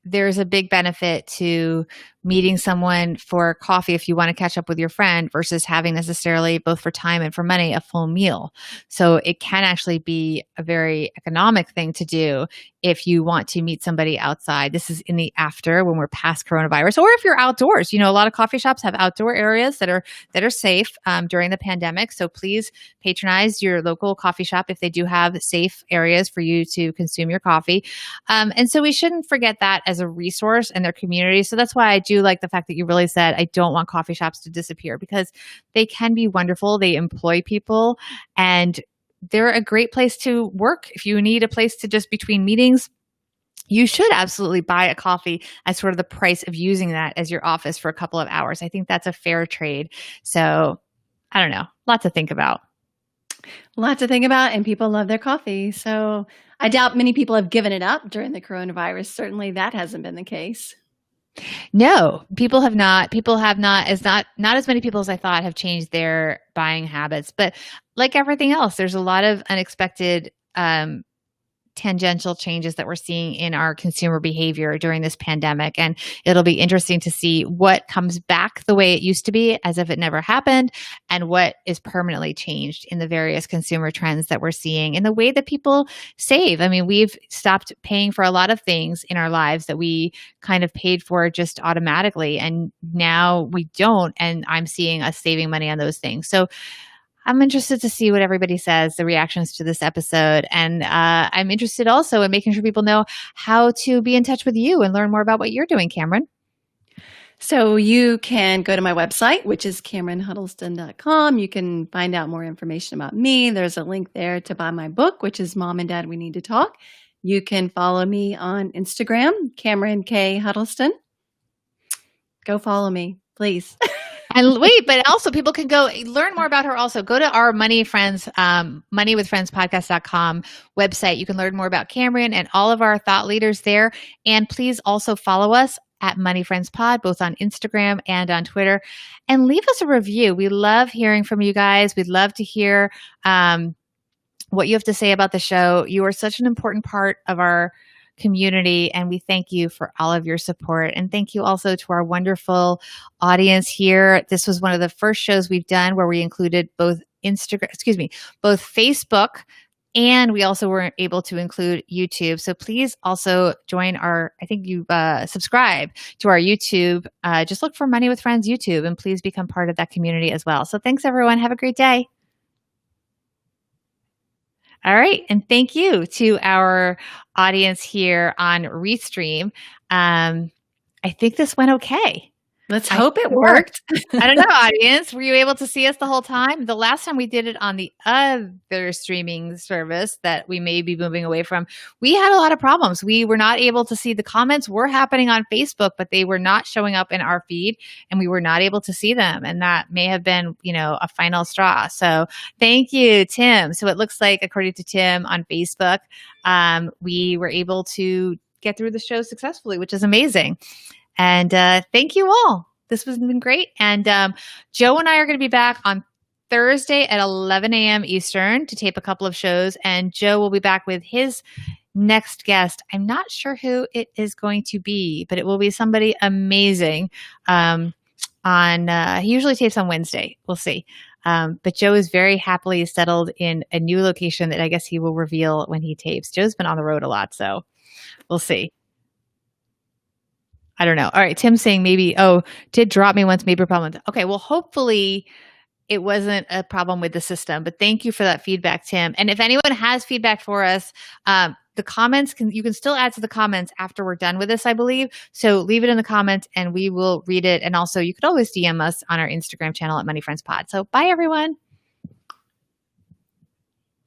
[SPEAKER 1] There's a big benefit to meeting someone for coffee if you want to catch up with your friend versus having necessarily, both for time and for money, a full meal. So it can actually be a very economic thing to do if you want to meet somebody outside. This is in the after, when we're past coronavirus, or if you're outdoors. You know, a lot of coffee shops have outdoor areas that are safe during the pandemic. So please patronize your local coffee shop if they do have safe areas for you to consume your coffee. And so we shouldn't forget that as a resource in their community. So that's why I do like the fact that you really said, I don't want coffee shops to disappear, because they can be wonderful. They employ people and they're a great place to work. If you need a place to just between meetings, you should absolutely buy a coffee as sort of the price of using that as your office for a couple of hours. I think that's a fair trade. So I don't know, lot to think about.
[SPEAKER 2] A lot to think about, and people love their coffee. So I doubt many people have given it up during the coronavirus. Certainly that hasn't been the case.
[SPEAKER 1] No, people have not. People have not, not as many people as I thought have changed their buying habits. But like everything else, there's a lot of unexpected tangential changes that we're seeing in our consumer behavior during this pandemic. And it'll be interesting to see what comes back the way it used to be as if it never happened, and what is permanently changed in the various consumer trends that we're seeing in the way that people save. I mean, we've stopped paying for a lot of things in our lives that we kind of paid for just automatically. And now we don't. And I'm seeing us saving money on those things. So I'm interested to see what everybody says, the reactions to this episode. And I'm interested also in making sure people know how to be in touch with you and learn more about what you're doing, Cameron.
[SPEAKER 2] So you can go to my website, which is CameronHuddleston.com. You can find out more information about me. There's a link there to buy my book, which is Mom and Dad, We Need to Talk. You can follow me on Instagram, Cameron K. Huddleston. Go follow me, please.
[SPEAKER 1] And wait, but also people can go learn more about her. Also, go to our Money Friends, moneywithfriendspodcast.com website. You can learn more about Cameron and all of our thought leaders there. And please also follow us at Money Friends Pod, both on Instagram and on Twitter. And leave us a review. We love hearing from you guys. We'd love to hear what you have to say about the show. You are such an important part of our community, and we thank you for all of your support. And thank you also to our wonderful audience here. This was one of the first shows we've done where we included both both Facebook, and we also were able to include YouTube. So please also join subscribe to our YouTube. Just look for Money with Friends YouTube, and please become part of that community as well. So thanks, everyone. Have a great day. All right. And thank you to our audience here on Restream. I think this went okay.
[SPEAKER 2] Let's hope it worked.
[SPEAKER 1] I don't know, audience. Were you able to see us the whole time? The last time we did it on the other streaming service that we may be moving away from, we had a lot of problems. We were not able to see the comments were happening on Facebook, but they were not showing up in our feed, and we were not able to see them. And that may have been, a final straw. So thank you, Tim. So it looks like, according to Tim on Facebook, we were able to get through the show successfully, which is amazing. And thank you all. This has been great. And Joe and I are going to be back on Thursday at 11 a.m. Eastern to tape a couple of shows. And Joe will be back with his next guest. I'm not sure who it is going to be, but it will be somebody amazing. He usually tapes on Wednesday. We'll see. But Joe is very happily settled in a new location that I guess he will reveal when he tapes. Joe's been on the road a lot, so we'll see. I don't know. All right. Tim's saying maybe, did drop me once, maybe a problem. Okay. Well, hopefully it wasn't a problem with the system, but thank you for that feedback, Tim. And if anyone has feedback for us, the comments you can still add to the comments after we're done with this, I believe. So leave it in the comments and we will read it. And also you could always DM us on our Instagram channel at Money Friends Pod. So bye, everyone.